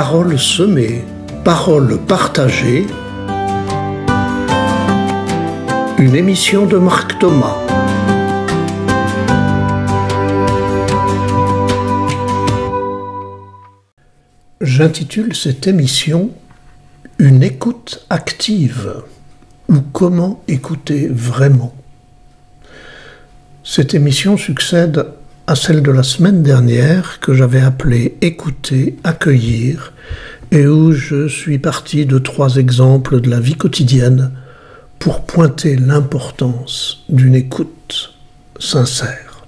Paroles semées, paroles partagées. Une émission de Marc Thomas. J'intitule cette émission « Une écoute active » ou « Comment écouter vraiment ». Cette émission succède à celle de la semaine dernière que j'avais appelée « Écouter, accueillir » et où je suis parti de 3 exemples de la vie quotidienne pour pointer l'importance d'une écoute sincère.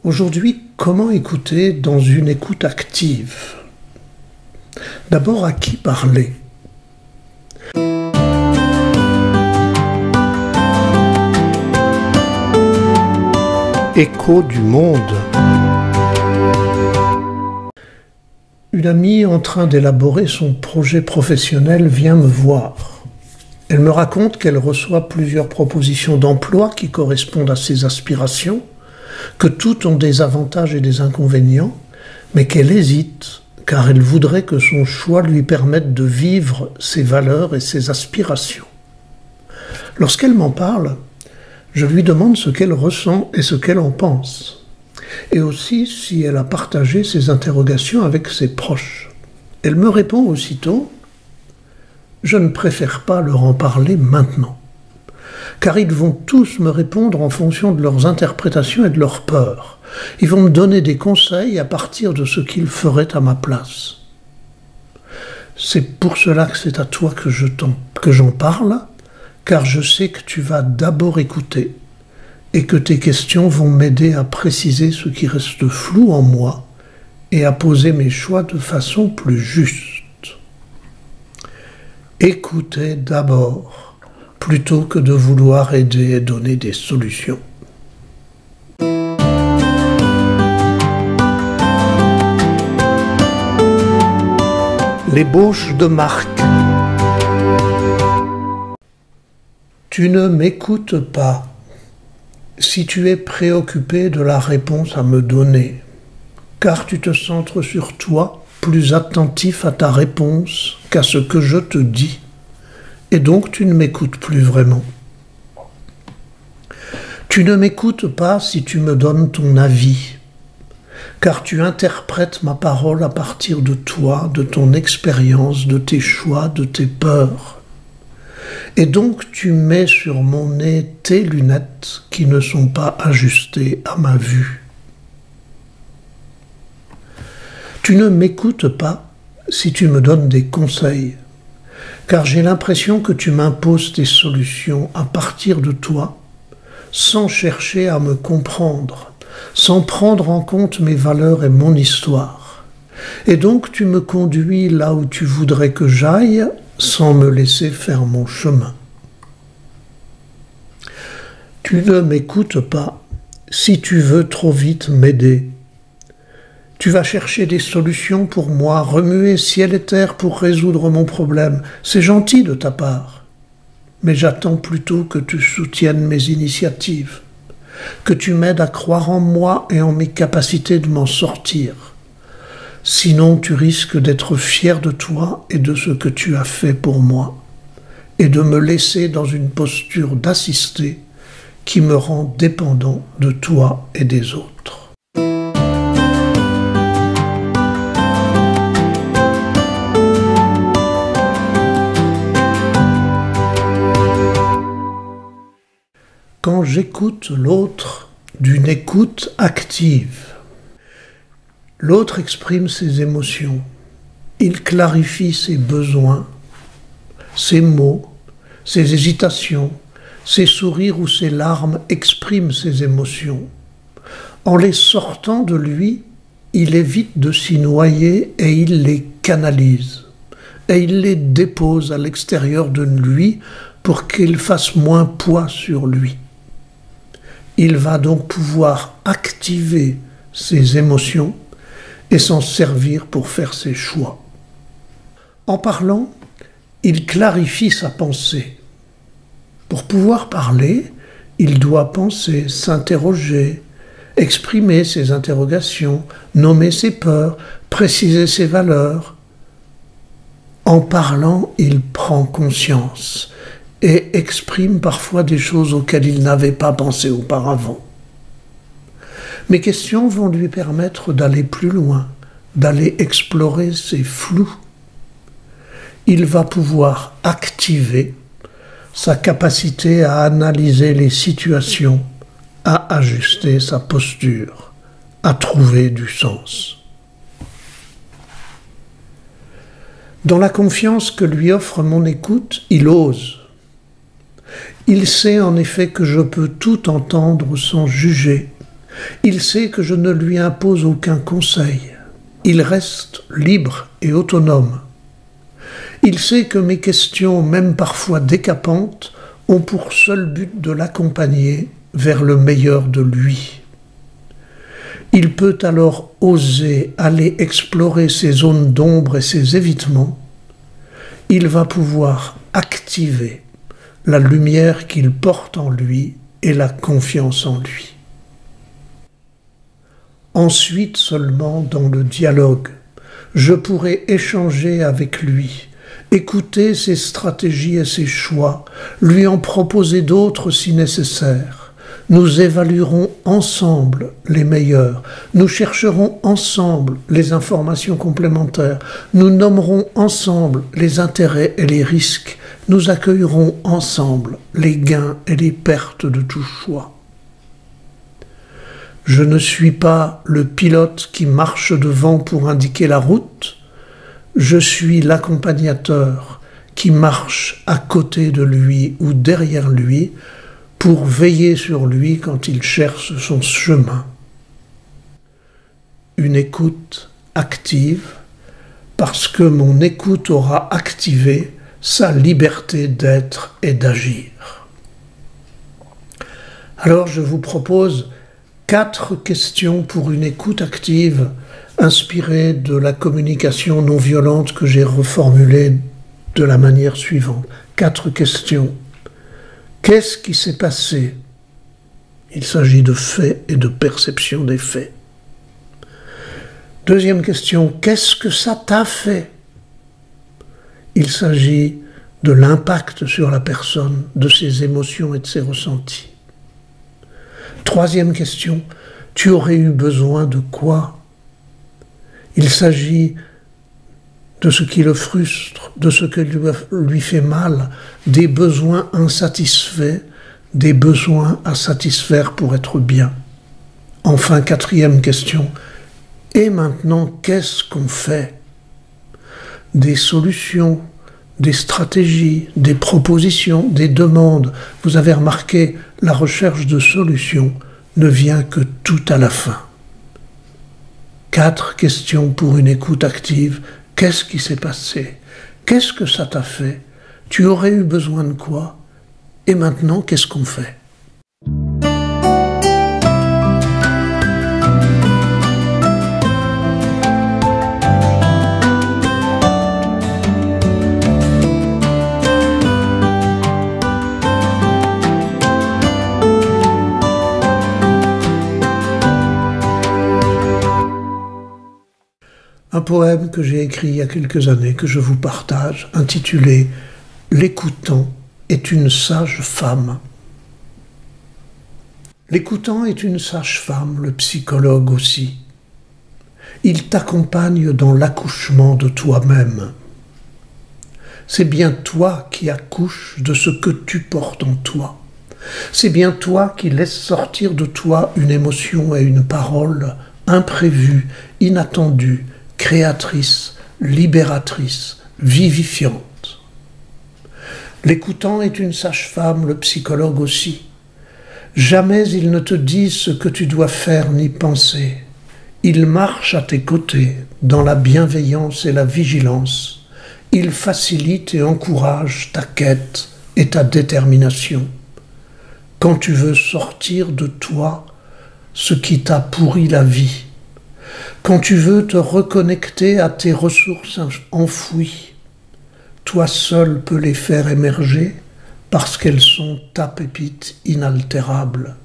Aujourd'hui, comment écouter dans une écoute active? D'abord, à qui parler? Écho du monde. Une amie en train d'élaborer son projet professionnel vient me voir. Elle me raconte qu'elle reçoit plusieurs propositions d'emploi qui correspondent à ses aspirations, que toutes ont des avantages et des inconvénients, mais qu'elle hésite car elle voudrait que son choix lui permette de vivre ses valeurs et ses aspirations. Lorsqu'elle m'en parle, je lui demande ce qu'elle ressent et ce qu'elle en pense, et aussi si elle a partagé ses interrogations avec ses proches. Elle me répond aussitôt « Je ne préfère pas leur en parler maintenant, car ils vont tous me répondre en fonction de leurs interprétations et de leurs peurs. Ils vont me donner des conseils à partir de ce qu'ils feraient à ma place. C'est pour cela que c'est à toi que j'en parle, car je sais que tu vas d'abord écouter et que tes questions vont m'aider à préciser ce qui reste flou en moi et à poser mes choix de façon plus juste. Écoutez d'abord, plutôt que de vouloir aider et donner des solutions. L'ébauche de Marc. Tu ne m'écoutes pas si tu es préoccupé de la réponse à me donner, car tu te centres sur toi, plus attentif à ta réponse qu'à ce que je te dis, et donc tu ne m'écoutes plus vraiment. Tu ne m'écoutes pas si tu me donnes ton avis, car tu interprètes ma parole à partir de toi, de ton expérience, de tes choix, de tes peurs. Et donc tu mets sur mon nez tes lunettes qui ne sont pas ajustées à ma vue. Tu ne m'écoutes pas si tu me donnes des conseils, car j'ai l'impression que tu m'imposes tes solutions à partir de toi, sans chercher à me comprendre, sans prendre en compte mes valeurs et mon histoire. Et donc tu me conduis là où tu voudrais que j'aille, sans me laisser faire mon chemin. Tu ne m'écoutes pas si tu veux trop vite m'aider. Tu vas chercher des solutions pour moi, remuer ciel et terre pour résoudre mon problème. C'est gentil de ta part, mais j'attends plutôt que tu soutiennes mes initiatives, que tu m'aides à croire en moi et en mes capacités de m'en sortir. Sinon, tu risques d'être fier de toi et de ce que tu as fait pour moi, et de me laisser dans une posture d'assister qui me rend dépendant de toi et des autres. Quand j'écoute l'autre d'une écoute active, l'autre exprime ses émotions, il clarifie ses besoins, ses mots, ses hésitations, ses sourires ou ses larmes expriment ses émotions. En les sortant de lui, il évite de s'y noyer et il les canalise. Et il les dépose à l'extérieur de lui pour qu'ils fassent moins poids sur lui. Il va donc pouvoir activer ses émotions et s'en servir pour faire ses choix. En parlant, il clarifie sa pensée. Pour pouvoir parler, il doit penser, s'interroger, exprimer ses interrogations, nommer ses peurs, préciser ses valeurs. En parlant, il prend conscience et exprime parfois des choses auxquelles il n'avait pas pensé auparavant. Mes questions vont lui permettre d'aller plus loin, d'aller explorer ces flous. Il va pouvoir activer sa capacité à analyser les situations, à ajuster sa posture, à trouver du sens. Dans la confiance que lui offre mon écoute, il ose. Il sait en effet que je peux tout entendre sans juger. Il sait que je ne lui impose aucun conseil. Il reste libre et autonome. Il sait que mes questions, même parfois décapantes, ont pour seul but de l'accompagner vers le meilleur de lui. Il peut alors oser aller explorer ses zones d'ombre et ses évitements. Il va pouvoir activer la lumière qu'il porte en lui et la confiance en lui. Ensuite seulement, dans le dialogue, je pourrai échanger avec lui, écouter ses stratégies et ses choix, lui en proposer d'autres si nécessaire. Nous évaluerons ensemble les meilleurs, nous chercherons ensemble les informations complémentaires, nous nommerons ensemble les intérêts et les risques, nous accueillerons ensemble les gains et les pertes de tout choix. Je ne suis pas le pilote qui marche devant pour indiquer la route, je suis l'accompagnateur qui marche à côté de lui ou derrière lui pour veiller sur lui quand il cherche son chemin. Une écoute active parce que mon écoute aura activé sa liberté d'être et d'agir. Alors je vous propose 4 questions pour une écoute active inspirées de la communication non violente que j'ai reformulée de la manière suivante. 4 questions. Qu'est-ce qui s'est passé? Il s'agit de faits et de perception des faits. Deuxième question. Qu'est-ce que ça t'a fait? Il s'agit de l'impact sur la personne, de ses émotions et de ses ressentis. Troisième question. Tu aurais eu besoin de quoi? Il s'agit de ce qui le frustre, de ce qui lui fait mal, des besoins insatisfaits, des besoins à satisfaire pour être bien. Enfin, quatrième question. Et maintenant, qu'est-ce qu'on fait? Des solutions, des stratégies, des propositions, des demandes. Vous avez remarqué, la recherche de solutions ne vient que tout à la fin. 4 questions pour une écoute active. Qu'est-ce qui s'est passé? Qu'est-ce que ça t'a fait? Tu aurais eu besoin de quoi? Et maintenant, qu'est-ce qu'on fait? Un poème que j'ai écrit il y a quelques années, que je vous partage, intitulé « L'écoutant est une sage femme ». L'écoutant est une sage femme, le psychologue aussi. Il t'accompagne dans l'accouchement de toi-même. C'est bien toi qui accouches de ce que tu portes en toi. C'est bien toi qui laisses sortir de toi une émotion et une parole imprévues, inattendues, créatrice, libératrice, vivifiante. L'écoutant est une sage-femme, le psychologue aussi. Jamais il ne te dit ce que tu dois faire ni penser. Il marche à tes côtés, dans la bienveillance et la vigilance. Il facilite et encourage ta quête et ta détermination. Quand tu veux sortir de toi ce qui t'a pourri la vie, quand tu veux te reconnecter à tes ressources enfouies, toi seul peux les faire émerger parce qu'elles sont ta pépite inaltérable.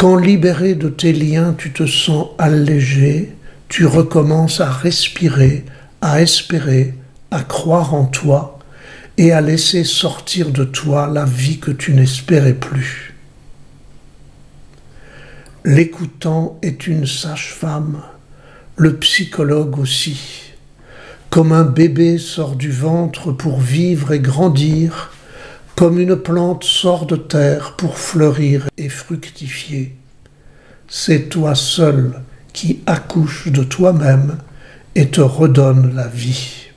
Quand libéré de tes liens, tu te sens allégé, tu recommences à respirer, à espérer, à croire en toi et à laisser sortir de toi la vie que tu n'espérais plus. L'écoutant est une sage-femme, le psychologue aussi. Comme un bébé sort du ventre pour vivre et grandir, comme une plante sort de terre pour fleurir et fructifier. C'est toi seul qui accouches de toi-même et te redonne la vie.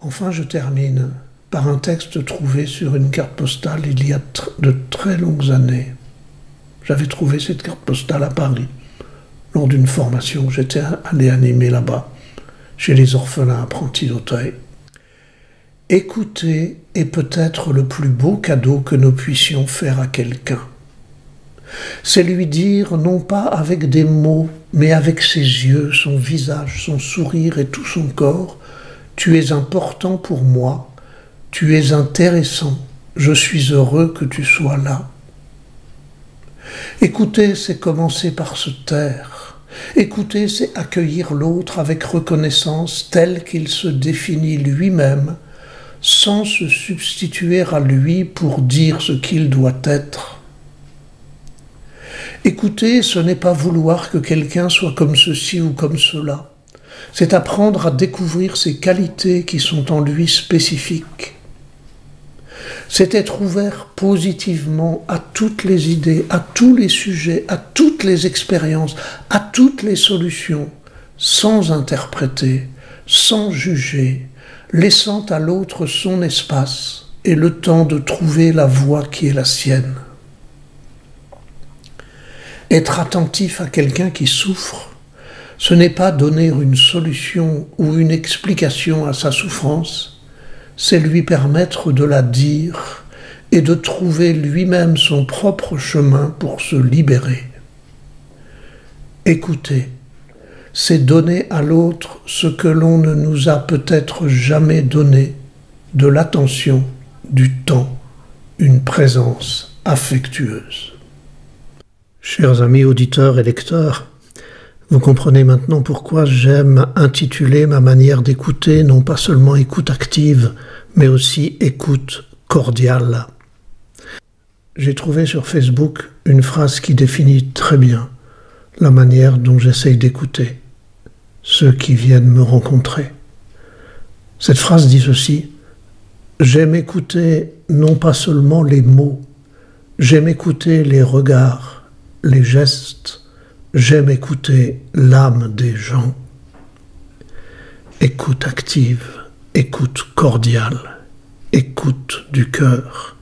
Enfin, je termine par un texte trouvé sur une carte postale il y a de très longues années. J'avais trouvé cette carte postale à Paris, lors d'une formation. J'étais allé animer là-bas, chez les orphelins apprentis d'Auteuil. Écouter est peut-être le plus beau cadeau que nous puissions faire à quelqu'un. C'est lui dire, non pas avec des mots, mais avec ses yeux, son visage, son sourire et tout son corps, « Tu es important pour moi, tu es intéressant, je suis heureux que tu sois là. » Écouter, c'est commencer par se taire. Écouter, c'est accueillir l'autre avec reconnaissance tel qu'il se définit lui-même, sans se substituer à lui pour dire ce qu'il doit être. Écouter, ce n'est pas vouloir que quelqu'un soit comme ceci ou comme cela. C'est apprendre à découvrir ses qualités qui sont en lui spécifiques. C'est être ouvert positivement à toutes les idées, à tous les sujets, à toutes les expériences, à toutes les solutions, sans interpréter, sans juger, laissant à l'autre son espace et le temps de trouver la voie qui est la sienne. Être attentif à quelqu'un qui souffre, ce n'est pas donner une solution ou une explication à sa souffrance, c'est lui permettre de la dire et de trouver lui-même son propre chemin pour se libérer. Écouter, c'est donner à l'autre ce que l'on ne nous a peut-être jamais donné, de l'attention, du temps, une présence affectueuse. Chers amis auditeurs et lecteurs, vous comprenez maintenant pourquoi j'aime intituler ma manière d'écouter non pas seulement écoute active, mais aussi écoute cordiale. J'ai trouvé sur Facebook une phrase qui définit très bien la manière dont j'essaye d'écouter ceux qui viennent me rencontrer. Cette phrase dit ceci: j'aime écouter non pas seulement les mots, j'aime écouter les regards, les gestes, j'aime écouter l'âme des gens. Écoute active, écoute cordiale, écoute du cœur,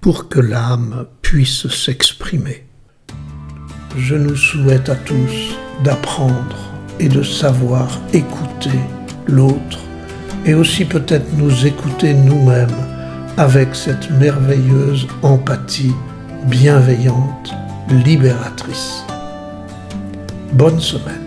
pour que l'âme puisse s'exprimer. Je nous souhaite à tous d'apprendre et de savoir écouter l'autre, et aussi peut-être nous écouter nous-mêmes avec cette merveilleuse empathie bienveillante, libératrice. Bonne semaine.